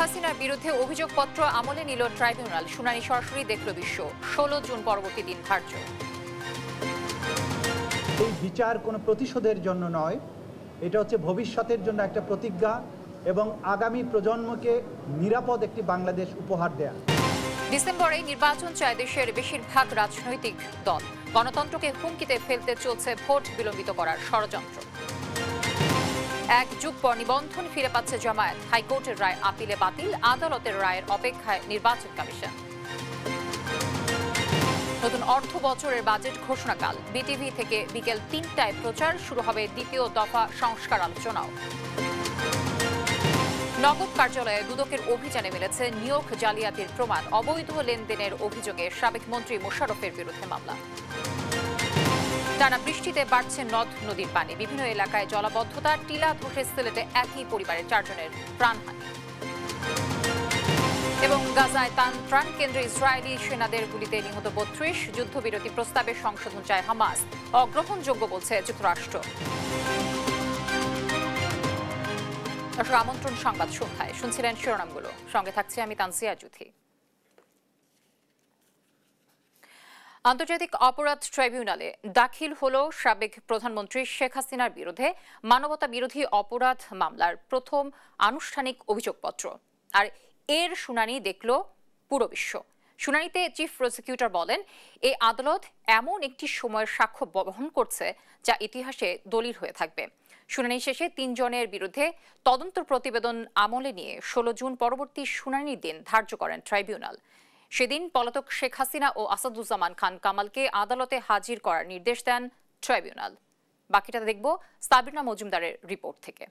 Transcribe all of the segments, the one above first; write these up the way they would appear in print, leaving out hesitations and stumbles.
হাসিনার বিরুদ্ধে অভিযোগপত্র আমলে নিল ট্রাইব্যুনাল। শুনানি সরাসরি দেখল বিশ্ব। 16 জুন পরবর্তী দিন ধার্য। এই বিচার কোনো প্রতিশোধের জন্য নয়, এটা হচ্ছে ভবিষ্যতের জন্য একটা প্রতিজ্ঞা এবং আগামী প্রজন্মকে নিরাপদ একটি বাংলাদেশ উপহার দেয়া। ডিসেম্বরে নির্বাচন চায় দেশের বেশিরভাগ রাজনৈতিক দল। গণতন্ত্রকে হুমকিতে ফেলতে চলছে ভোট বিলম্বিত করার ষড়যন্ত্র। এক যুগ পর নিবন্ধন ফিরে পাচ্ছে জামায়াত। হাইকোর্টের রায় আপিলে বাতিল, আদালতের রায়ের অপেক্ষায় নির্বাচন কমিশন। নতুন অর্থ বছরের বাজেট ঘোষণাকাল। বিটিভি থেকে বিকেল 3টায় প্রচার শুরু হবে দ্বিতীয় দফা সংস্কার আলোচনাও। নগদ কার্যালয়ে দুদকের অভিযানে মিলেছে নিয়োগ জালিয়াতির প্রমাণ। অবৈধ লেনদেনের অভিযোগে সাবেক মন্ত্রী মোশাররফের বিরুদ্ধে মামলা। টানা বৃষ্টিতে বাড়ছে নদ নদীর পানি। বিভিন্ন এলাকায় জলাবদ্ধতা। টিলা ধসে সিলেটে একই পরিবারের 4 জনের প্রাণহানি। এবং গাজায় ত্রাণ কেন্দ্রে ইসরায়েলি সেনাদের গুলিতে নিহত 32। যুদ্ধবিরতি প্রস্তাবে সংশোধন চায় হামাস। অগ্রহণযোগ্য বলছে যুক্তরাষ্ট্র। দর্শক, আমন্ত্রণ সংবাদ সন্ধ্যায়। শুনছিলেন শিরোনামগুলো, সঙ্গে থাকছি আমি তানসিয়া জুথি। আন্তর্জাতিক অপরাধ ট্রাইব্যুনালে দাখিল হলো সাবেক প্রধানমন্ত্রী শেখ হাসিনার বিরুদ্ধে মানবতা বিরোধী অপরাধ মামলার প্রথম আনুষ্ঠানিক অভিযোগপত্র। আর এর শুনানি দেখল পুরো বিশ্ব। শুনানিতে চিফ প্রসিকিউটর বলেন, এই আদালত এমন একটি সময়ের সাক্ষ্য বহন করছে যা ইতিহাসে দলিল হয়ে থাকবে। শুনানি শেষে 3 জনের বিরুদ্ধে তদন্ত প্রতিবেদন আমলে নিয়ে 16 জুন পরবর্তী শুনানির দিন ধার্য করেন ট্রাইব্যুনাল। সেদিন পলাতক শেখ হাসিনা ও আসাদুজ্জামান খান কামালকে আদালতে হাজির করার নির্দেশ দেন ট্রাইব্যুনাল। বাকিটা দেখব সাবিনা মজুমদারের রিপোর্ট থেকে।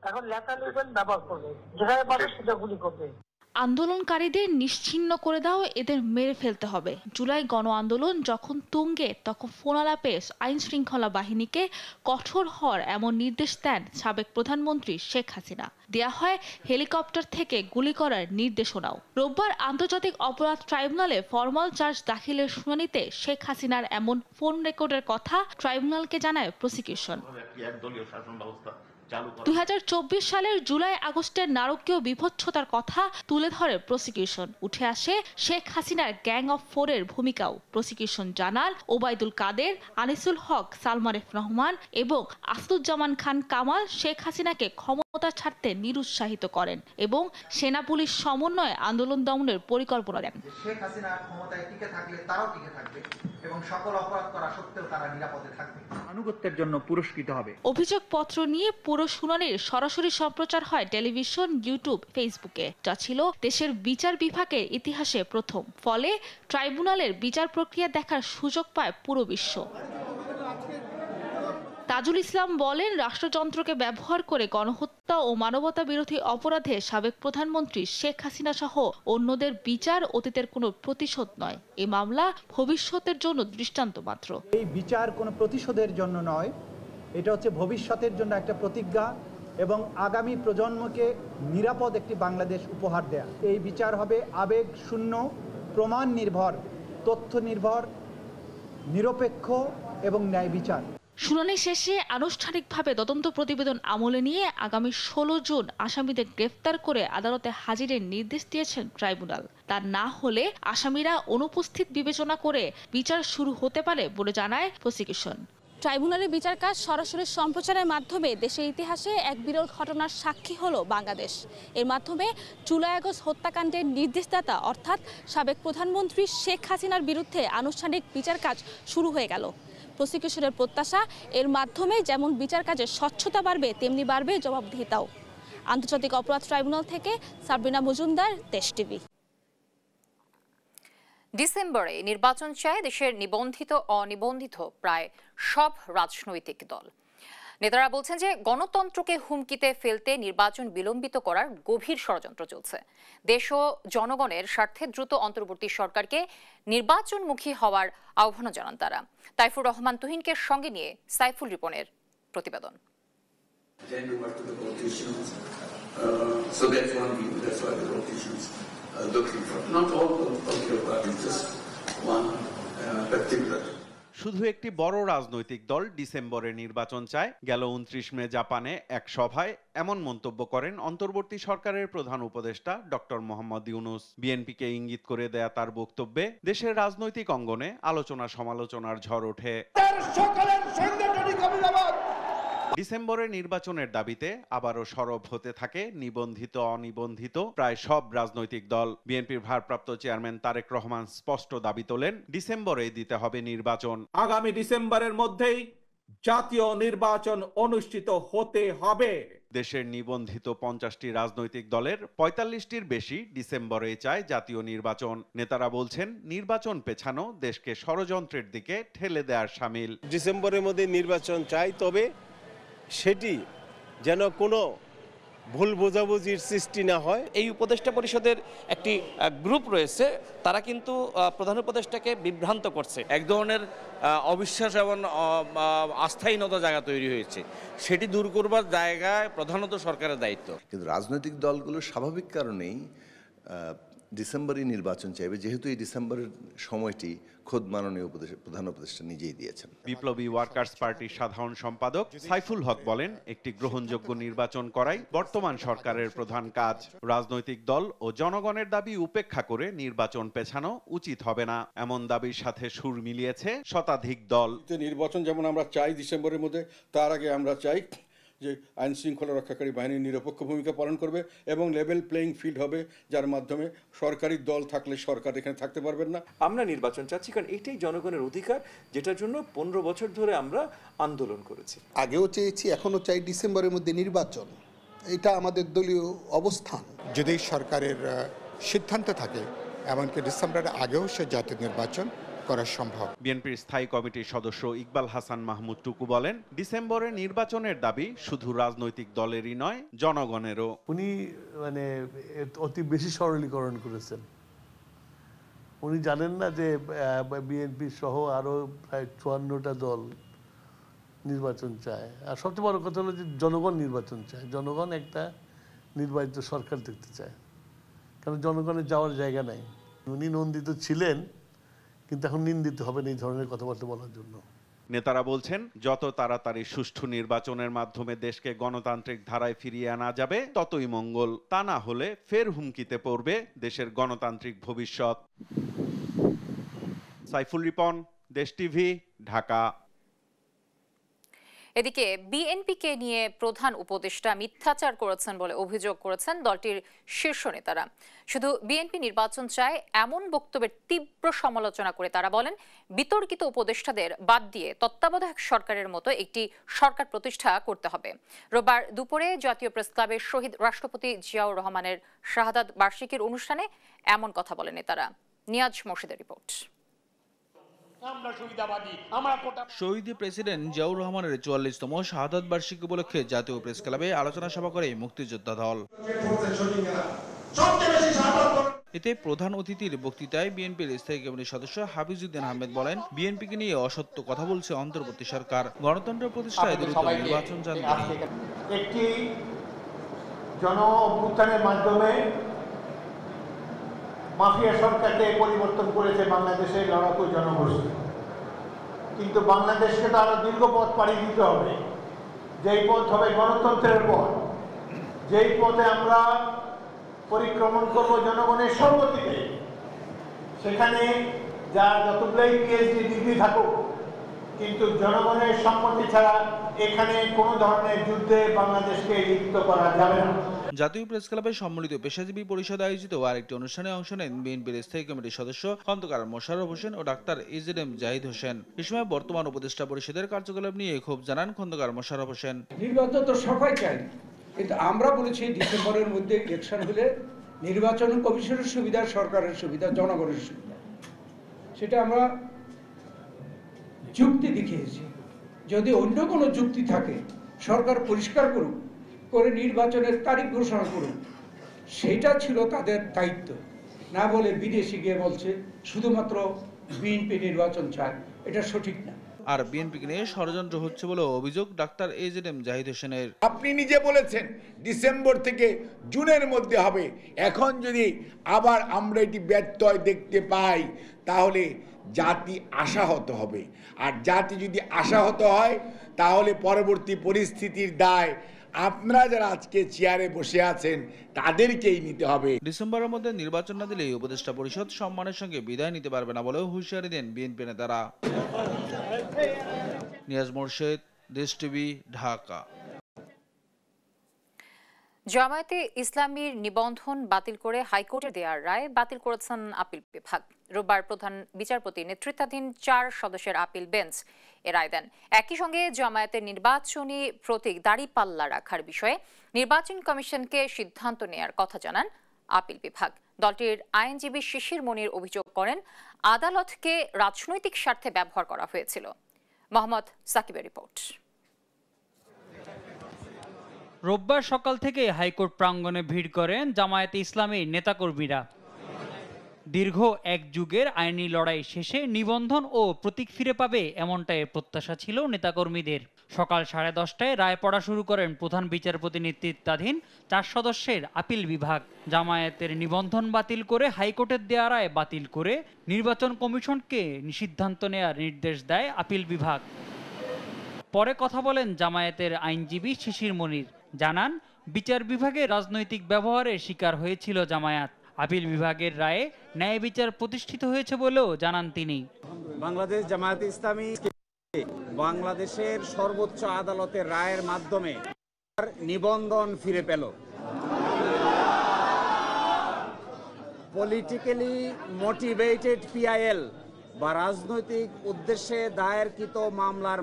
এখন লেখা লিখবেন, ব্যবহার করবে, যেখানে পারে সেটা গুলি করবে। আন্দোলনকারীদের নিশ্চিহ্ন করে দাও, এদের মেরে ফেলতে হবে। জুলাই গণ আন্দোলন যখন তুঙ্গে, তখন ফোনালাপে আইন শৃঙ্খলা বাহিনীকে কঠোর হওয়ার এমন নির্দেশ দেন সাবেক প্রধানমন্ত্রী শেখ হাসিনা। দেয়া হয় হেলিকপ্টার থেকে গুলি করার নির্দেশনাও। রোববার আন্তর্জাতিক অপরাধ ট্রাইব্যুনালে ফরমাল চার্জ দাখিলের শুনানিতে শেখ হাসিনার এমন ফোন রেকর্ডের কথা ট্রাইব্যুনালকে জানায় প্রসিকিউশন। 2024 সালের জুলাই আগস্টের নারকীয় বিভৎসতার কথা তুলে ধরে প্রসিকিউশন। উঠে আসে শেখ হাসিনার গ্যাং অফ 4-এর ভূমিকাও। প্রসিকিউশন জানাল, ওবায়দুল কাদের, আনিসুল হক, সালমান এফ রহমান এবং আসাদুজ্জামান খান কামাল শেখ হাসিনাকে ক্ষমতা ছাড়তে নিরুৎসাহিত করেন এবং সেনা পুলিশ সমন্বয়ে আন্দোলন দমনের পরিকল্পনা দেন। শেখ হাসিনা ক্ষমতায় টিকে থাকলে তারাও টিকে থাকবে এবং সকল অপরাধ করা সত্ত্বেও তারা নিরাপদে থাকবে, আনুগত্যের জন্য পুরস্কৃত হবে। অভিযোগপত্র নিয়ে পুরো শুনানির সরাসরি সম্প্রচার হয় টেলিভিশন, ইউটিউব, ফেসবুকে, যা ছিল দেশের বিচার বিভাগের ইতিহাসে প্রথম। ফলে ট্রাইব্যুনালের বিচার প্রক্রিয়া দেখার সুযোগ পায় পুরো বিশ্ব। তাজুল ইসলাম বলেন, রাষ্ট্রযন্ত্রকে ব্যবহার করে গণহত্যা ও মানবতা বিরোধী অপরাধে সাবেক প্রধানমন্ত্রী শেখ হাসিনা সহ অন্যদের বিচার অতীতের কোনো প্রতিশোধ নয়। এই মামলা ভবিষ্যতের জন্য দৃষ্টান্ত মাত্র। এই বিচার কোনো প্রতিশোধের জন্য নয়, এটা হচ্ছে ভবিষ্যতের জন্য একটা প্রতিজ্ঞা এবং আগামী প্রজন্মকে নিরাপদ একটি বাংলাদেশ উপহার দেয়া। এই বিচার হবে আবেগ শূন্য, প্রমাণ নির্ভর, তথ্য নির্ভর, নিরপেক্ষ এবং ন্যায় বিচার। শুনানি শেষে আনুষ্ঠানিকভাবে তদন্ত প্রতিবেদন আমলে নিয়ে আগামী 16 জুন আসামিদের গ্রেফতার করে আদালতে হাজিরের নির্দেশ দিয়েছেন ট্রাইব্যুনাল। তা না হলে আসামিরা অনুপস্থিত বিবেচনা করে বিচার শুরু হতে পারে বলে জানায় প্রসিকিউশন। ট্রাইব্যুনালের বিচার কাজ সরাসরি সম্প্রচারের মাধ্যমে দেশের ইতিহাসে এক বিরল ঘটনার সাক্ষী হলো বাংলাদেশ। এর মাধ্যমে জুলাই আগস্ট হত্যাকাণ্ডের নির্দেশদাতা অর্থাৎ সাবেক প্রধানমন্ত্রী শেখ হাসিনার বিরুদ্ধে আনুষ্ঠানিক বিচার কাজ শুরু হয়ে গেল। প্রসিকিউশনের প্রত্যাশা, এর মাধ্যমে যেমন বিচার কাজে স্বচ্ছতা বাড়বে, তেমনি বাড়বে জবাবদিহিতাও। আন্তর্জাতিক অপরাধ ট্রাইব্যুনাল থেকে সাবিনা মজুমদার, দেশ টিভি। ডিসেম্বরে নির্বাচন চায় দেশের নিবন্ধিত অনিবন্ধিত প্রায় সব রাজনৈতিক দল। নেতারা বলছেন যে গণতন্ত্রকে হুমকিতে ফেলতে নির্বাচন বিলম্বিত করার গভীর ষড়যন্ত্র চলছে। দেশ ও জনগণের স্বার্থে দ্রুত অন্তর্বর্তী সরকারকে নির্বাচনমুখী হওয়ার আহ্বান জানান তারা। তাইফুর রহমান তুহিনকে সঙ্গে নিয়ে সাইফুল রিপনের প্রতিবেদন। শুধু একটি বড় রাজনৈতিক দল ডিসেম্বরে নির্বাচন চায়। গেল 29 মে জাপানে এক সভায় এমন মন্তব্য করেন অন্তর্বর্তী সরকারের প্রধান উপদেষ্টা ডক্টর মোহাম্মদ ইউনূস। বিএনপিকে ইঙ্গিত করে দেয়া তার বক্তব্যে দেশের রাজনৈতিক অঙ্গনে আলোচনা সমালোচনার ঝড় ওঠে। ডিসেম্বরে নির্বাচনের দাবিতে আবারও সরব হতে থাকে নিবন্ধিত অনিবন্ধিত প্রায় সব রাজনৈতিক দল। বিএনপির ভারপ্রাপ্ত চেয়ারম্যান তারেক রহমান স্পষ্ট দাবি তোলেন, ডিসেম্বরে দিতে হবে নির্বাচন। আগামী ডিসেম্বরের মধ্যেই জাতীয় নির্বাচন অনুষ্ঠিত হতে হবে। দেশের নিবন্ধিত 50টি রাজনৈতিক দলের 45টির বেশি ডিসেম্বরে চায় জাতীয় নির্বাচন। নেতারা বলছেন, নির্বাচন পেছানো দেশকে ষড়যন্ত্রের দিকে ঠেলে দেওয়ার শামিল। ডিসেম্বরের মধ্যে নির্বাচন চাই, তবে সেটি যেন কোনো ভুল বোঝাবুঝির সৃষ্টি না হয়। এই উপদেষ্টা পরিষদের একটি গ্রুপ রয়েছে, তারা কিন্তু প্রধান উপদেষ্টাকে বিভ্রান্ত করছে। এক ধরনের অবিশ্বাস এবং আস্থাহীনতা জায়গা তৈরি হয়েছে, সেটি দূর করবার জায়গায় প্রধানত সরকারের দায়িত্ব। কিন্তু রাজনৈতিক দলগুলো স্বাভাবিক কারণেই ডিসেম্বরে নির্বাচন চাইবে, যেহেতু এই ডিসেম্বরের সময়টি খোদ মাননীয় প্রধান উপদেষ্টা নিজেই দিয়েছেন। বিপ্লবী ওয়ার্কার্স পার্টির সাধারণ সম্পাদক সাইফুল হক বলেন, একটি গ্রহণযোগ্য নির্বাচন করাই বর্তমান সরকারের প্রধান কাজ। রাজনৈতিক দল ও জনগণের দাবি উপেক্ষা করে নির্বাচন পেছানো উচিত হবে না, এমন দাবির সাথে সুর মিলিয়েছে শতাধিক দল। নির্বাচন যেমন আমরা চাই ডিসেম্বরের মধ্যে, তার আগে আমরা চাই যে আইন শৃঙ্খলা রক্ষাকারী বাহিনী নিরপেক্ষ ভূমিকা পালন করবে এবং লেভেল প্লেইং ফিল্ড হবে, যার মাধ্যমে সরকারি দল থাকলে সরকার এখানে থাকতে পারবেন না। আমরা নির্বাচন চাচ্ছি কারণ এটাই জনগণের অধিকার, যেটার জন্য 15 বছর ধরে আমরা আন্দোলন করেছি। আগেও চেয়েছি, এখনো চাই ডিসেম্বরের মধ্যে নির্বাচন। এটা আমাদের দলীয় অবস্থান। যদি সরকারের সিদ্ধান্ত থাকে, এমনকি ডিসেম্বরের আগেও সে জাতীয় নির্বাচন করা সম্ভব। বিএনপির স্থায়ী কমিটির সদস্য ইকবাল হাসান মাহমুদ টুকু বলেন, ডিসেম্বরে নির্বাচনের দাবি শুধু রাজনৈতিক দলেরই নয়, জনগণেরও। উনি অতি বেশি সরলীকরণ করেছেন। উনি জানেন না যে বিএনপি সহ আরো প্রায় 54টা দল নির্বাচন চায়। আর সবচেয়ে বড় কথা হলো যে জনগণ নির্বাচন চায়। জনগণ একটা নির্বাচিত সরকার দেখতে চায়, কারণ জনগণের যাওয়ার জায়গা নাই। উনি নন্দিত ছিলেন, কিন্তু এখন নিন্দিত হবেন এই ধরনের কথাবার্তা বলার জন্য। নেতারা বলছেন, যত তাড়াতাড়ি সুষ্ঠু নির্বাচনের মাধ্যমে দেশকে গণতান্ত্রিক ধারায় ফিরিয়ে আনা যাবে ততই মঙ্গল। তা না হলে ফের হুমকিতে পড়বে দেশের গণতান্ত্রিক ভবিষ্যৎ। সাইফুল রিপন, দেশ টিভি, ঢাকা। এদিকে বিএনপিকে নিয়ে প্রধান উপদেষ্টা মিথ্যাচার করেছেন বলে অভিযোগ করেছেন দলটির শীর্ষ নেতারা। শুধু বিএনপি নির্বাচন চায় এমন বক্তব্যের তীব্র সমালোচনা করে তারা বলেন, বিতর্কিত উপদেষ্টাদের বাদ দিয়ে তত্ত্বাবধায়ক সরকারের মতো একটি সরকার প্রতিষ্ঠা করতে হবে। রোববার দুপুরে জাতীয় প্রেস ক্লাবে শহীদ রাষ্ট্রপতি জিয়াউর রহমানের শাহাদাত বার্ষিকীর অনুষ্ঠানে এমন কথা বলেন নেতারা। নিয়াজ মোর্শেদের রিপোর্ট। শহীদ প্রেসিডেন্ট জিয়াউর রহমানের 44তম শাহাদাত বার্ষিকী উপলক্ষে জাতীয় প্রেস ক্লাবে আলোচনা সভা করে মুক্তিযোদ্ধা দল। এতে প্রধান অতিথির বক্তৃতায় বিএনপির স্থায়ী কমিটির সদস্য হাফিজউদ্দিন আহমেদ বলেন, বিএনপিকে নিয়ে অসত্য কথা বলছে অন্তর্বর্তী সরকার, গণতন্ত্র প্রতিষ্ঠায় দ্রুত নির্বাচন চান তিনি। একটি জন অভ্যুত্থানের মাধ্যমে মাফিয়া সরকারকে পরিবর্তন করেছে বাংলাদেশের লড়াকু জনগোষ্ঠী, কিন্তু বাংলাদেশকে তো আরো দীর্ঘ পথ পাড়ি দিতে হবে। যেই পথ হবে গণতন্ত্রের পথ, যেই পথে আমরা পরিক্রমণ করব জনগণের সম্মতিতে। সেখানে যার যতগুলোই পিএইচডি ডিগ্রি থাকুক, কিন্তু জনগণের সম্মতি ছাড়া এখানে কোনো ধরনের যুদ্ধে বাংলাদেশকে লিপ্ত করা যাবে না। জাতীয় প্রেস ক্লাবে সম্মিলিত পেশাজীবী পরিষদ আয়োজিত আরেকটি অনুষ্ঠানে অংশ নেন বিএনপির স্থায়ী কমিটির সদস্য খন্দকার মোশাররফ হোসেন ও ডাক্তার এজএম জাহিদ হোসেন। এ সময় বর্তমান উপদেষ্টা পরিষদের কার্যকলাপ নিয়ে ক্ষোভ জানান খন্দকার মোশাররফ হোসেন। নির্বাচন তো সবাই চাই, কিন্তু আমরা বলেছি ডিসেম্বরের মধ্যে ইলেকশন হলে নির্বাচন কমিশনের সুবিধা, সরকারের সুবিধা, জনগণের সুবিধা, সেটা আমরা যুক্তি দেখিয়েছি। যদি অন্য কোনো যুক্তি থাকে, সরকার পরিষ্কার করুক, করে নির্বাচনের তারিখ ঘোষণা করুক, সেটা ছিল তাদের দায়িত্ব। না বলে বিদেশে গিয়ে বলছে শুধুমাত্র বিএনপি নির্বাচন চায়, এটা সঠিক না। আর বিএনপিকে নিয়ে ষড়যন্ত্র হচ্ছে বলে অভিযোগ ডাক্তার এজেডএম জাহিদ হোসেনের। আপনি নিজে বলেছেন ডিসেম্বর থেকে জুনের মধ্যে হবে। এখন যদি আবার আমরা এটি ব্যত্যয় দেখতে পাই তাহলে জাতি আশাহত হবে, আর জাতি যদি আশাহত হয় তাহলে পরবর্তী পরিস্থিতির দায় আপনারা যারা আজকে চেয়ারে বসে আছেন তাদেরকেই নিতে হবে। ডিসেম্বরের মধ্যে নির্বাচন না দিলে উপদেষ্টা পরিষদ সম্মানের সঙ্গে বিদায় নিতে পারবে না বলেও হুঁশিয়ারি দেন বিএনপি নেতারা। নিয়াজ মোরশেদ, দেশ টিভি, ঢাকা। জামায়াতে ইসলামীর নিবন্ধন বাতিল করে হাইকোর্টের দেওয়ার রায় বাতিল করেছেন আপিল বিভাগ। রোববার প্রধান বিচারপতি নেতৃত্বাধীন 4 সদস্যের আপিল বেঞ্চ এ রায় দেন। একই সঙ্গে জামায়াতের নির্বাচনী প্রতীক দাঁড়িপাল্লা রাখার বিষয়ে নির্বাচন কমিশনকে সিদ্ধান্ত নেয়ার কথা জানান আপিল বিভাগ। দলটির আইনজীবী শিশির মনির অভিযোগ করেন, আদালতকে রাজনৈতিক স্বার্থে ব্যবহার করা হয়েছিল। মোহাম্মদ সাকিবের রিপোর্ট। রোববার সকাল থেকে হাইকোর্ট প্রাঙ্গণে ভিড় করেন জামায়াতে ইসলামীর নেতাকর্মীরা। দীর্ঘ এক যুগের আইনি লড়াই শেষে নিবন্ধন ও প্রতীক ফিরে পাবে এমনটাই প্রত্যাশা ছিল নেতাকর্মীদের। সকাল 10:30টায় রায় পড়া শুরু করেন প্রধান বিচারপতি নেতৃত্বাধীন 4 সদস্যের আপিল বিভাগ। জামায়াতের নিবন্ধন বাতিল করে হাইকোর্টের দেয়া রায় বাতিল করে নির্বাচন কমিশনকে সিদ্ধান্ত নেয়ার নির্দেশ দেয় আপিল বিভাগ। পরে কথা বলেন জামায়াতের আইনজীবী শিশির মনির, জানান বিচার বিভাগে রাজনৈতিক ব্যবহারের শিকার হয়েছিল জামায়াত। আপিল বিভাগের রায়ে ন্যায় বিচার প্রতিষ্ঠিত হয়েছে বলেও জানান তিনি। বাংলাদেশ জামায়াতে ইসলামী বাংলাদেশের সর্বোচ্চ আদালতের রায়ের মাধ্যমে নিবন্ধন ফিরে পেল। পলিটিক্যালি মোটিভেটেড পিআইএল বা রাজনৈতিক উদ্দেশ্যে দায়েরকৃত মামলার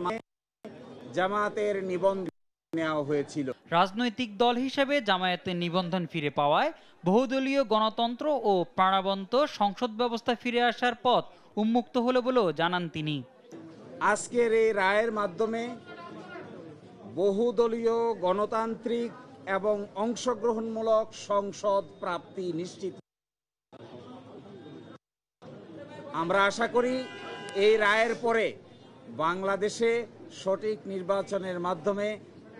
জামায়াতের নিবন্ধন নেওয়া হয়েছিল। রাজনৈতিক দল হিসেবে জামায়াতের নিবন্ধন ফিরে পাওয়ায় বহুদলীয় গণতন্ত্র ও প্রাণবন্ত সংসদ ব্যবস্থা ফিরে আসার পথ উন্মুক্ত হলো বলেও জানান তিনি। আজকের এই রায়ের মাধ্যমে বহুদলীয় গণতান্ত্রিক এবং অংশগ্রহণমূলক সংসদ প্রাপ্তি নিশ্চিত। আমরা আশা করি এই রায়ের পরে বাংলাদেশে সঠিক নির্বাচনের মাধ্যমে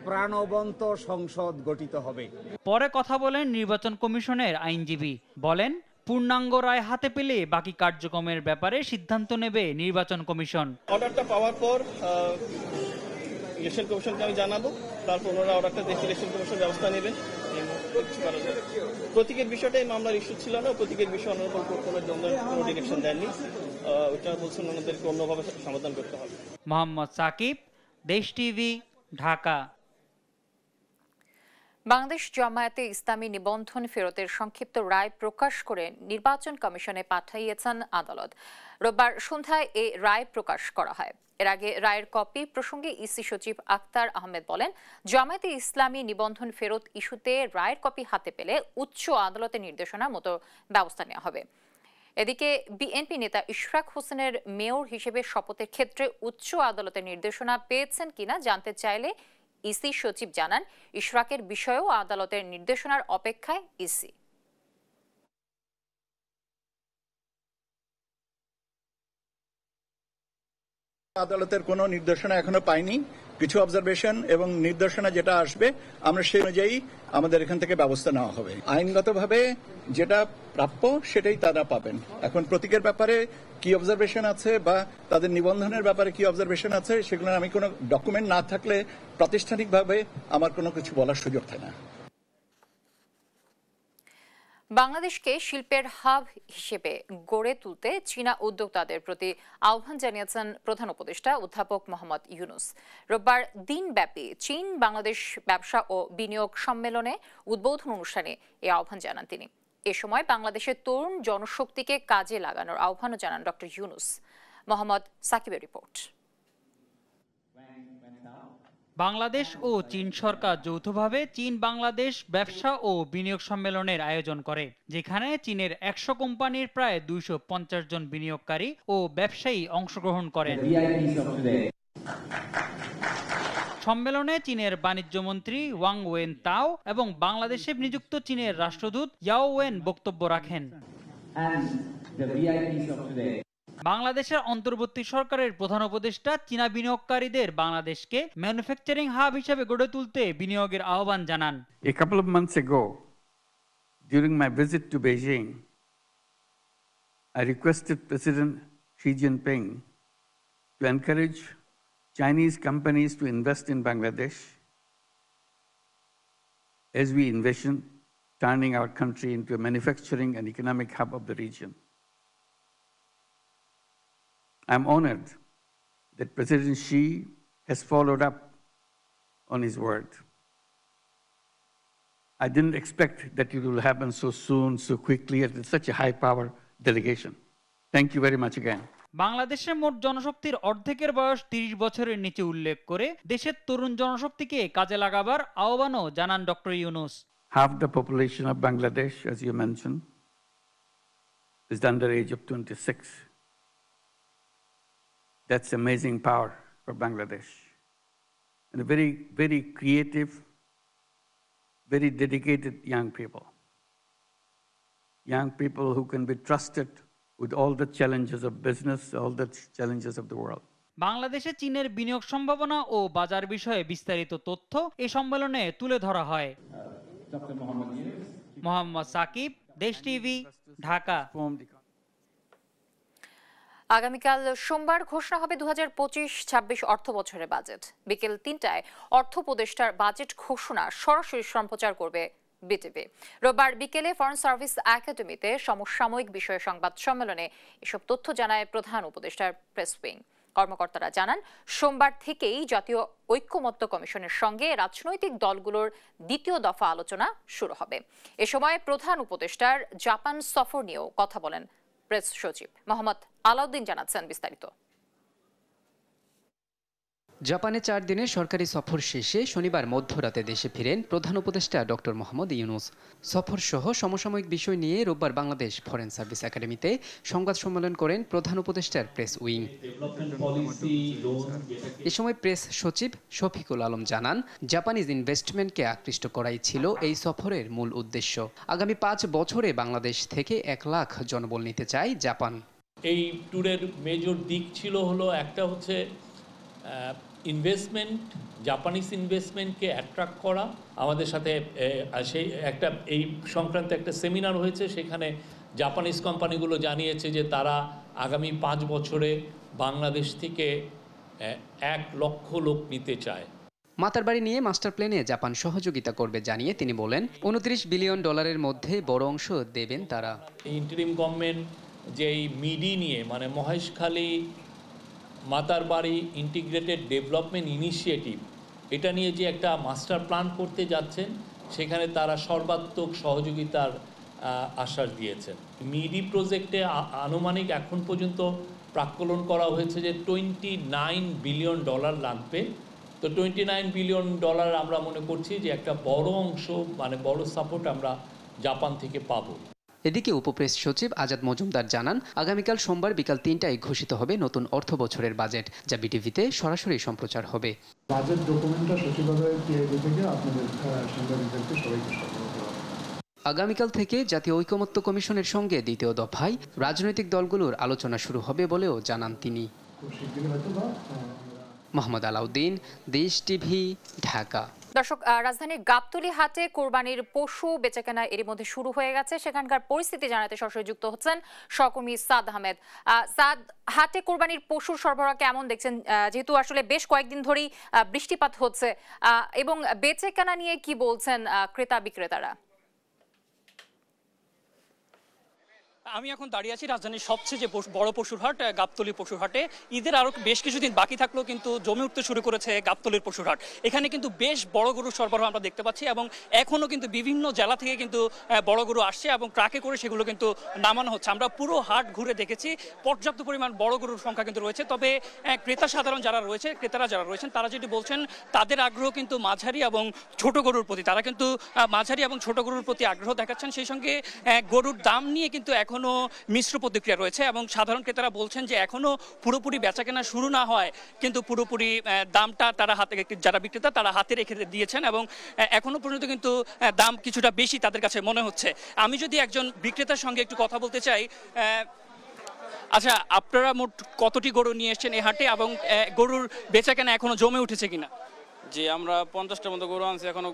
প্রাণবন্ত সংসদ গঠিত হবে। পরে কথা বলেন নির্বাচন কমিশনের আইনজীবী, বলেন পূর্ণাঙ্গ রায় হাতে পেলে বাকি কার্যক্রমের ব্যাপারে সিদ্ধান্ত নেবে নির্বাচন কমিশন। অর্ডারটা পাওয়ার পর ইলেকশন কমিশনকে আমি জানাবো, তারপর ওনারা অর্ডারটা দেখে ইলেকশন কমিশন ব্যবস্থা নেবেন। প্রতীকের বিষয়টা এই মামলার ইস্যু ছিল না, প্রতীকের বিষয়ে ওনারা কোনো ডিরেকশন দেননি, ওইটা বলছেন ওনাদেরকে অন্যভাবে সমাধান করতে হবে। মোহাম্মদ সাকিব, দেশ টিভি, ঢাকা। বাংলাদেশ জামায়াতে ইসলামী নিবন্ধন ফেরতের সংক্ষিপ্ত রায় প্রকাশ করে নির্বাচন কমিশনে পাঠিয়েছেন আদালত। রোববার সন্ধ্যায় এই রায় প্রকাশ করা হয়। এর আগে রায়ের কপি প্রসঙ্গে ইসি সচিব আক্তার আহমেদ বলেন, জামায়াতে ইসলামী নিবন্ধন ফেরত ইস্যুতে রায়ের কপি হাতে পেলে উচ্চ আদালতের নির্দেশনার মতো ব্যবস্থা নেওয়া হবে। এদিকে বিএনপি নেতা ইশরাক হোসেনের মেয়র হিসেবে শপথের ক্ষেত্রে উচ্চ আদালতের নির্দেশনা পেয়েছেন কিনা জানতে চাইলে ইসি সচিব জানান, ইশরাকের বিষয়েও আদালতের নির্দেশনার অপেক্ষায় ইসি। আদালতের কোনো নির্দেশনা এখনো পাইনি। কিছু অবজারভেশন এবং নির্দেশনা যেটা আসবে আমরা সেই অনুযায়ী আমাদের এখান থেকে ব্যবস্থা নেওয়া হবে। আইনগতভাবে যেটা প্রাপ্য সেটাই তারা পাবেন। এখন প্রতীকের ব্যাপারে কি অবজারভেশন আছে বা তাদের নিবন্ধনের ব্যাপারে কি অবজারভেশন আছে সেগুলো আমি কোনো ডকুমেন্ট না থাকলে প্রাতিষ্ঠানিকভাবে আমার কোনো কিছু বলার সুযোগ থাকে না। বাংলাদেশকে শিল্পের হাব হিসেবে গড়ে তুলতে চীনা উদ্যোক্তাদের প্রতি আহ্বান জানিয়েছেন প্রধান উপদেষ্টা অধ্যাপক মোহাম্মদ ইউনুস। রোববার দিনব্যাপী চীন বাংলাদেশ ব্যবসা ও বিনিয়োগ সম্মেলনে উদ্বোধন অনুষ্ঠানে এই আহ্বান জানান তিনি। এ সময় বাংলাদেশের তরুণ জনশক্তিকে কাজে লাগানোর আহ্বানও জানান ডক্টর ইউনুস। মোহাম্মদ সাকিবের রিপোর্ট। বাংলাদেশ ও চীন সরকার যৌথভাবে চীন বাংলাদেশ ব্যবসা ও বিনিয়োগ সম্মেলনের আয়োজন করে, যেখানে চীনের 100 কোম্পানির প্রায় 250 জন বিনিয়োগকারী ও ব্যবসায়ী অংশগ্রহণ করেন। সম্মেলনে চীনের বাণিজ্য মন্ত্রী ওয়াং ওয়েন তাও এবং বাংলাদেশে নিযুক্ত চীনের রাষ্ট্রদূত ইয়াও ওয়েন বক্তব্য রাখেন। বাংলাদেশের অন্তর্বর্তী সরকারের প্রধান উপদেষ্টা চীনা বিনিয়োগকারীদের বাংলাদেশকে ম্যানুফ্যাকচারিং হাব হিসেবে গড়ে তুলতে বিনিয়োগের আহ্বান জানান। A couple of months ago, during my visit to Beijing, I requested President Xi Jinping to encourage Chinese companies to invest in Bangladesh as we envision turning our country into a manufacturing and economic hub of the region. I'm honored that President Xi has followed up on his word. I didn't expect that it will happen so soon, so quickly, at such a high-power delegation. Thank you very much again. বাংলাদেশের মোট জনশক্তির অর্ধেকের বয়স 30 বছরের নিচে উল্লেখ করে দেশের তরুণ জনশক্তিকে কাজে লাগাবার আহ্বানও জানান doctor Yunus. Half the population of Bangladesh, as you mentioned, is under the age of 26. That's amazing power for Bangladesh. And very, very creative, very dedicated young people. Young people who can be trusted with all the challenges of business, all the challenges of the world. বাংলাদেশে চীনের বিনিয়োগ সম্ভাবনা ও বাজার বিষয়ে বিস্তারিত তথ্য এই সম্মেলনে তুলে ধরা হয়। মোহাম্মদ সাকিব, দেশ টিভি, ঢাকা। আগামীকাল সোমবার ঘোষণা হবে 2025-26 অর্থ বছরের বাজেট। বিকেল 3টায় অর্থ উপদেষ্টার বাজেট ঘোষণা সরাসরি সম্প্রচার করবে বিটিভি। রোববার বিকেলে ফরেন সার্ভিস একাডেমিতে সমসাময়িক বিষয়ে সংবাদ সম্মেলনে এসব তথ্য জানায় প্রধান উপদেষ্টার প্রেস উইং। কর্মকর্তারা জানান, সোমবার থেকেই জাতীয় ঐক্যমত্য কমিশনের সঙ্গে রাজনৈতিক দলগুলোর দ্বিতীয় দফা আলোচনা শুরু হবে। এ সময় প্রধান উপদেষ্টার জাপান সফর নিয়েও কথা বলেন প্রেস সচিব মোহাম্মদ আলাউদ্দিন। জানাচ্ছেন বিস্তারিত। জাপানে 4 দিনের সরকারি সফর শেষে শনিবার মধ্যরাতে দেশে ফিরেন প্রধান উপদেষ্টা ডক্টর মোহাম্মদ ইউনূস। সফর সহ সমসাময়িক বিষয় নিয়ে রোববার বাংলাদেশ ফরেন সার্ভিস একাডেমিতে সংবাদ সম্মেলন করেন প্রধান উপদেষ্টার প্রেস উইং। এ সময় প্রেস সচিব শফিকুল আলম জানান, জাপানিজ ইনভেস্টমেন্টকে আকৃষ্ট করাই ছিল এই সফরের মূল উদ্দেশ্য। আগামী 5 বছরে বাংলাদেশ থেকে 1 লাখ জনবল নিতে চায় জাপান। এই ট্যুরের মেজর দিক ছিল হলো একটা হচ্ছে ইনভেস্টমেন্ট, জাপানিজ ইনভেস্টমেন্টকে অ্যাট্রাক্ট করা। আমাদের সাথে সেই একটা এই সংক্রান্ত একটা সেমিনার হয়েছে, সেখানে জাপানিজ কোম্পানিগুলো জানিয়েছে যে তারা আগামী 5 বছরে বাংলাদেশ থেকে 1 লক্ষ লোক নিতে চায়। মাতারবাড়ি নিয়ে মাস্টার প্ল্যানে জাপান সহযোগিতা করবে জানিয়ে তিনি বলেন, $29 বিলিয়ন মধ্যে বড় অংশ দেবেন তারা। ইন্টারিম গভর্নমেন্ট যে এই মিডি নিয়ে মানে Maheshkhali Matarbari integrated development initiative, এটা নিয়ে যে একটা মাস্টার প্ল্যান করতে যাচ্ছেন, সেখানে তারা সর্বাত্মক সহযোগিতার আশ্বাস দিয়েছেন। মিডি প্রজেক্টে আনুমানিক এখন পর্যন্ত প্রাক্কলন করা হয়েছে যে $29 বিলিয়ন লাগবে। তো $29 বিলিয়ন আমরা মনে করছি যে একটা বড় অংশ মানে বড় সাপোর্ট আমরা জাপান থেকে পাবো। এদিকে উপপ্রেস সচিব আজাদ মজুমদার জানান, আগামীকাল সোমবার বিকাল 3টায় ঘোষিত হবে নতুন অর্থ বছরের বাজেট, যা বিটিভিতে সরাসরি সম্প্রচার হবে। বাজেট ডকুমেন্টটা সচিবালয়ে থেকে আপনাদের সাংবাদিকদেরকে সবাইকে আগামীকাল থেকে জাতীয় ঐকমত্য কমিশনের সঙ্গে দ্বিতীয় দফায় রাজনৈতিক দলগুলোর আলোচনা শুরু হবে বলেও জানান তিনি। মোহাম্মদ আলাউদ্দিন, দেশ টিভি, ঢাকা। দর্শক, রাজধানীর গাবতলী হাটে কোরবানির পশু বেচাকেনা এরই মধ্যে শুরু হয়ে গেছে। সেখানকার পরিস্থিতি জানাতে সরাসরি যুক্ত হচ্ছেন সহকর্মী সাদ আহমেদ। সাদ, হাটে কোরবানির পশুর সরবরাহ কেমন দেখছেন, যেহেতু আসলে বেশ কয়েকদিন ধরেই বৃষ্টিপাত হচ্ছে, এবং বেচাকেনা নিয়ে কি বলছেন ক্রেতা বিক্রেতারা? আমি এখন দাঁড়িয়ে আছি রাজধানীর সবচেয়ে যে বড় পশুর হাট, গাবতলী পশুর হাটে। ঈদের আরও বেশ কিছুদিন বাকি থাকলেও কিন্তু জমে উঠতে শুরু করেছে গাবতলীর পশুর হাট। এখানে কিন্তু বেশ বড় গরুর সরবরাহ আমরা দেখতে পাচ্ছি, এবং এখনও কিন্তু বিভিন্ন জেলা থেকে কিন্তু বড় গরু আসছে এবং ট্রাকে করে সেগুলো কিন্তু নামানো হচ্ছে। আমরা পুরো হাট ঘুরে দেখেছি, পর্যাপ্ত পরিমাণ বড় গরুর সংখ্যা কিন্তু রয়েছে। তবে ক্রেতা সাধারণ যারা রয়েছে, ক্রেতারা যারা রয়েছেন, তারা যেটি বলছেন তাদের আগ্রহ কিন্তু মাঝারি এবং ছোট গরুর প্রতি। তারা কিন্তু মাঝারি এবং ছোট গরুর প্রতি আগ্রহ দেখাচ্ছেন। সেই সঙ্গে গরুর দাম নিয়ে কিন্তু এখনও মিশ্র প্রতিক্রিয়া রয়েছে, এবং সাধারণ ক্রেতারা বলছেন যে এখনো পুরোপুরি বেচাকেনা শুরু না হয় কিন্তু পুরোপুরি দামটা তারা হাতে, যারা বিক্রেতা তারা হাতে রেখে দিয়েছেন, এবং এখনো পর্যন্ত কিন্তু দাম কিছুটা বেশি তাদের কাছে মনে হচ্ছে। আমি যদি একজন বিক্রেতার সঙ্গে একটু কথা বলতে চাই, আচ্ছা, আপনারা মোট কতটি গরু নিয়ে এসেছেন এই হাটে এবং গরুর বেচাকেনা এখনো জমে উঠেছে কিনা? জি, আমরা 50টার মতো গরু আনছি, এখনো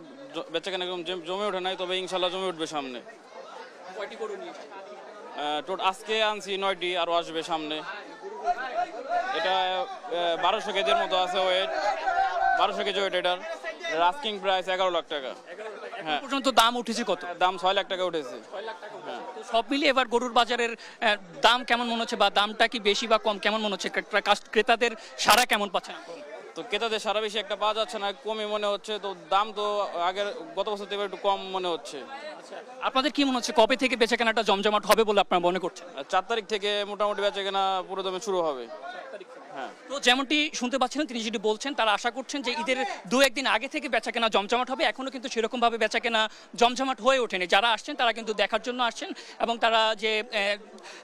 বেচাকেনা একদম জমে ওঠে নাই, তবে ইনশাল্লাহ জমে উঠবে সামনে। কয়টি গরু নিয়েছেন? আজকে আনছি 9টি, আরো আসবে সামনে। এটা 1200 কেজির মতো আছে ওয়েট, 1200 কেজি ওয়েট। এটার আস্কিং প্রাইস 11 লাখ টাকা। হ্যাঁ, পর্যন্ত দাম উঠেছে কত? দাম 6 লাখ টাকা উঠেছে। সব মিলিয়ে এবার গরুর বাজারের দাম কেমন মনে হচ্ছে, বা দামটা কি বেশি বা কম কেমন মনে হচ্ছে? ক্রেতাদের সারা কেমন পাচ্ছেন? তো ক্রেতাদের সারা বেশি একটা পাওয়া যাচ্ছে না, কমই মনে হচ্ছে। তো দাম তো আগের গত বছর থেকে একটু কম মনে হচ্ছে। আপনাদের কি মনে হচ্ছে কবে থেকে বেচাকেনাটা জমজমাট হবে বলে আপনারা মনে করছেন? 4 তারিখ থেকে মোটামুটি বেচাকেনা পুরো দমে শুরু হবে। হ্যাঁ, তো যেমনটি শুনতে পাচ্ছিলেন, তিনি যেটি বলছেন, তারা আশা করছেন যে ঈদের 2-1 দিন আগে থেকে বেচাকেনা জমজমাট হবে। এখনো কিন্তু সেরকম ভাবে বেচাকেনা জমজমাট হয়ে ওঠেনি। যারা আসছেন তারা কিন্তু দেখার জন্য আসছেন এবং তারা যে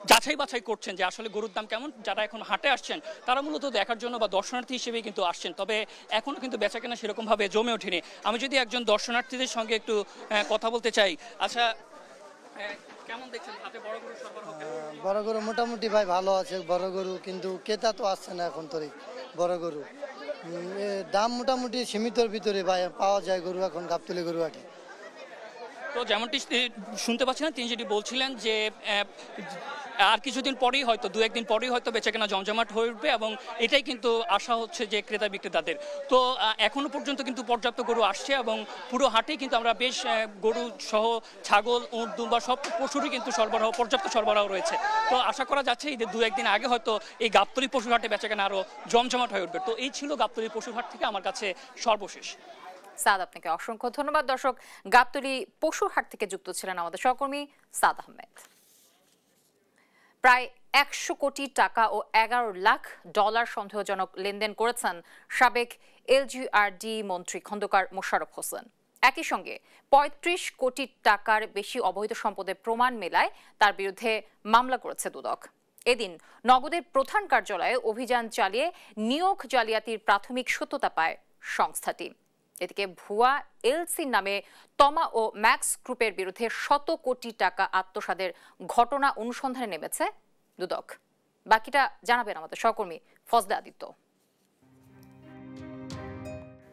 যাচাই বাছাই করছেন যে আসলে গরুর দাম কেমন। যারা এখন হাটে আসছেন তারা মূলত দেখার জন্য বা দর্শনার্থী হিসেবে কিন্তু আসছেন, তবে এখনো কিন্তু বেচাকেনা সেরকম ভাবে জমে ওঠেনি। আমি যদি একজন দর্শনার্থীদের সঙ্গে একটু কথা বলতে চাই। আচ্ছা, কেমন দেখছেন হাতে বড় গরু সরবরাহ? বড় গরু মোটামুটি ভাই ভালো আছে বড় গরু, কিন্তু ক্রেতা তো আসছে না এখন। তোর বড় গরু দাম মোটামুটি সীমিতর ভিতরে ভাই পাওয়া যায় গরু এখন গাবতলী গরু হাটে। তো যেমনটি শুনতে পাচ্ছিলেন, তিনি যেটি বলছিলেন যে আর কিছুদিন পরেই হয়তো 2-1 দিন পরেই হয়তো বেচাকেনা জমজমাট হয়ে উঠবে এবং এটাই কিন্তু আশা হচ্ছে যে ক্রেতা বিক্রেতাদের। তো এখনো পর্যন্ত কিন্তু পর্যাপ্ত গরু আসছে এবং পুরো হাটেই কিন্তু আমরা বেশ গরু সহ ছাগল, উট, দুম্বা সব পশুরই কিন্তু পর্যাপ্ত সরবরাহ রয়েছে। তো আশা করা যাচ্ছে ঈদের 2-1 দিন আগে হয়তো এই গাবতলী পশুর হাটে বেচাকেনা আরো জমজমাট হয়ে উঠবে। তো এই ছিল গাবতলী পশুর হাট থেকে আমার কাছে সর্বশেষ। সাদ, আপনাকে অসংখ্য ধন্যবাদ। দর্শক, গাবতলী পশুর হাট থেকে যুক্ত ছিলেন আমাদের সহকর্মী সাদ আহমেদ। প্রায় 100 কোটি টাকা ও 11 লাখ ডলার সন্দেহজনক লেনদেন করেছেন সাবেক এলজিআরডি মন্ত্রী খন্দকার মোশাররফ হোসেন। একই সঙ্গে 35 কোটি টাকার বেশি অবৈধ সম্পদের প্রমাণ মেলায় তার বিরুদ্ধে মামলা করেছে দুদক। এদিন নগদের প্রধান কার্যালয়ে অভিযান চালিয়ে নিয়োগ জালিয়াতির প্রাথমিক সত্যতা পায় সংস্থাটি। এদিকে ভুয়া এলসি নামে তমা ও ম্যাক্স গ্রুপের বিরুদ্ধে 100 কোটি টাকা আত্মসাতের ঘটনা অনুসন্ধানে নেমেছে দুদক। বাকিটা জানাবেন আমাদের সহকর্মী ফজলে আদিত্য।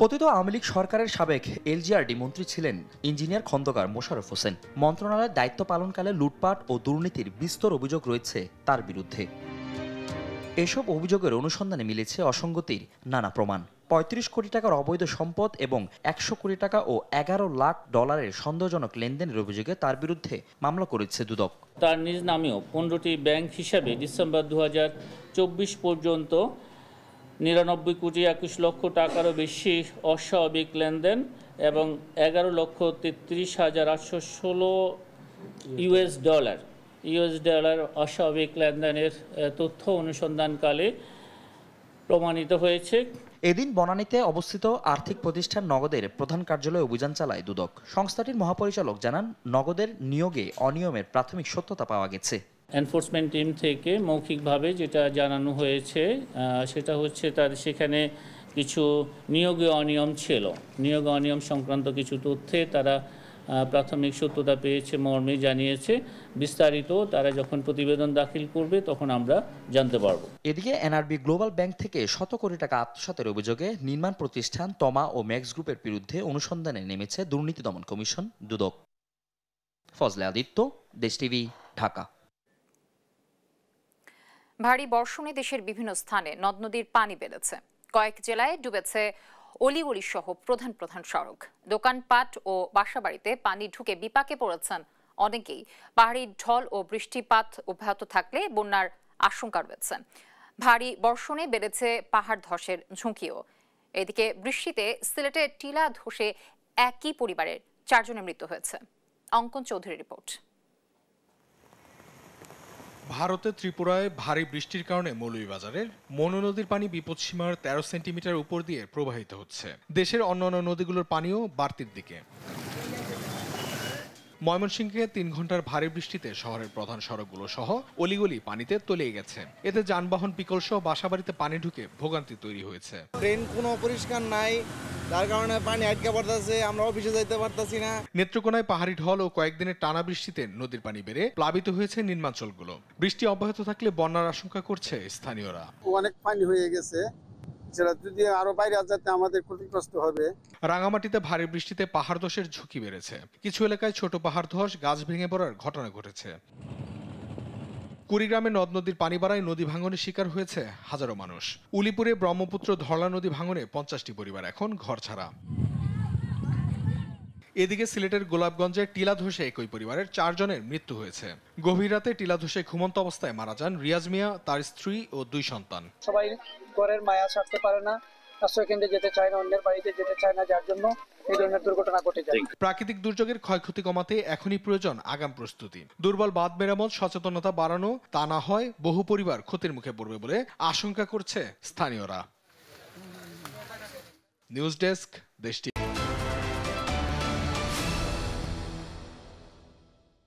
পতিত আওয়ামী লীগ সরকারের সাবেক এলজিআরডি মন্ত্রী ছিলেন ইঞ্জিনিয়ার খন্দকার মোশাররফ হোসেন। মন্ত্রণালয়ের দায়িত্ব পালনকালে লুটপাট ও দুর্নীতির বিস্তর অভিযোগ রয়েছে তার বিরুদ্ধে। এসব অভিযোগের অনুসন্ধানে মিলেছে অসঙ্গতির নানা প্রমাণ। 35 কোটি টাকার অবৈধ সম্পদ এবং 100 কোটি টাকা ও 11 লাখ ডলারের সন্দেহজনক লেনদেনের অভিযোগে তার বিরুদ্ধে মামলা করেছে দুদক। তার নিজ নামেও 15টি ব্যাংক হিসাবে ডিসেম্বর 2024 পর্যন্ত 99 কোটি 21 লক্ষ টাকারও বেশি অস্বাভাবিক লেনদেন এবং 11,33,816 ইউএস ডলার অস্বাভাবিক লেনদেনের তথ্য অনুসন্ধানকালে প্রমাণিত হয়েছে। এদিন বনানীতে অবস্থিত আর্থিক প্রতিষ্ঠান নগদের প্রধান কার্যালয়ে অভিযান চালায় দুদক। সংস্থাটির মহাপরিচালক জানান, নগদের নিয়োগে অনিয়মের প্রাথমিক সত্যতা পাওয়া গেছে। এনফোর্সমেন্ট টিম থেকে মৌখিকভাবে যেটা জানানো হয়েছে সেটা হচ্ছে তার সেখানে কিছু নিয়োগে অনিয়ম ছিল। নিয়োগে অনিয়ম সংক্রান্ত কিছু তথ্যে তারা প্রাথমিক সত্যতা পেয়েছে মর্মে জানিয়েছে। বিস্তারিত তারা যখন প্রতিবেদন দাখিল করবে তখন আমরা জানতে পারব। এদিকে এনআরবি গ্লোবাল ব্যাংক থেকে 100 কোটি টাকা আত্মসাতের অভিযোগে নির্মাণ প্রতিষ্ঠান তমা ও ম্যাক্স গ্রুপের বিরুদ্ধে অনুসন্ধানে নেমেছে দুর্নীতি দমন কমিশন দুদক। ফজলে আদিত্য, দেশ টিভি, ঢাকা। ভারী বর্ষণে দেশের বিভিন্ন স্থানে নদ নদীর পানি বেড়েছে। কয়েক জেলায় ডুবেছে অলিগলি সহ প্রধান প্রধান সড়ক। দোকানপাট ও বাসাবাড়িতে পানি ঢুকে বিপাকে পড়েছেন অনেকেই। পাহাড়ি ঢল ও বৃষ্টিপাত অব্যাহত থাকলে বন্যার আশঙ্কা রয়েছে। ভারী বর্ষণে বেড়েছে পাহাড় ধসের ঝুঁকিও। এদিকে বৃষ্টিতে সিলেটে টিলা ধসে একই পরিবারের 4 জনের মৃত্যু হয়েছে। অঙ্কন চৌধুরীর রিপোর্ট। ভারতের ত্রিপুরায় ভারী বৃষ্টির কারণে মৌলভীবাজারের মনু নদীর পানি বিপদসীমার 13 সেন্টিমিটার উপর দিয়ে প্রবাহিত হচ্ছে। দেশের অন্যান্য নদীগুলোর পানিও বাড়তির দিকে। ময়মনসিংহে 3 ঘন্টার ভারী বৃষ্টিতে শহরের প্রধান সড়কগুলো সহ অলিগলি পানিতে তলিয়ে গেছে। এতে যানবাহন পিকল সহ বাসাবাড়িতে পানি ঢুকে ভোগান্তি তৈরি হয়েছে। ট্রেন কোনো পরিষ্কার নাই, যার কারণে পানি আটকে পড়তেছে, আমরা অফিসে যাইতে পারতাছি না। নেত্রকোনায় পাহাড়ি ঢল ও কয়েকদিনের টানা বৃষ্টিতে নদীর পানি বেড়ে প্লাবিত হয়েছে নিম্নাঞ্চলগুলো। বৃষ্টি অব্যাহত থাকলে বন্যার আশঙ্কা করছে স্থানীয়রা। অনেক পানি হয়ে গেছে, সেটা যদি আরো বাইরে যেতে আমাদের ক্ষতিগ্রস্ত হবে। রাঙামাটিতে ভারী বৃষ্টিতে পাহাড় ধসের ঝুঁকি বেড়েছে। কিছু এলাকায় ছোট পাহাড় ধস, গাছ ভেঙে পড়ার ঘটনা ঘটেছে। কুড়িগ্রামে নদ নদীর পানি বাড়ায় নদী ভাঙনের শিকার হয়েছে হাজারো মানুষ। উলিপুরে ব্রহ্মপুত্র ধরলা নদী ভাঙনে 50টি পরিবার এখন ঘরছাড়া। এদিকে সিলেটের গোলাপগঞ্জে টিলা ধসে একই পরিবারের 4 জনের মৃত্যু হয়েছে। গভীর রাতে টিলা ধসে ঘুমন্ত অবস্থায় মারা যান রিয়াজ মিয়া, তার স্ত্রী ও 2 সন্তান। সবাই ঘরের মায়া ছাড়তে পারে না, আশ্রয়কেন্দ্রে যেতে চায় না, অন্যের বাড়িতে যেতে চায় না, যার জন্য এই ধরনের দুর্ঘটনা ঘটে যায়। প্রাকৃতিক দুর্যোগের ক্ষয়ক্ষতি কমাতে এখনই প্রয়োজন আগাম প্রস্তুতি। দুর্বল বাঁধ মেরামত, সচেতনতা বাড়ানো, তা না হয় বহু পরিবার ক্ষতির মুখে পড়বে বলে আশঙ্কা করছে স্থানীয়রা। নিউজ ডেস্ক, দেশটি।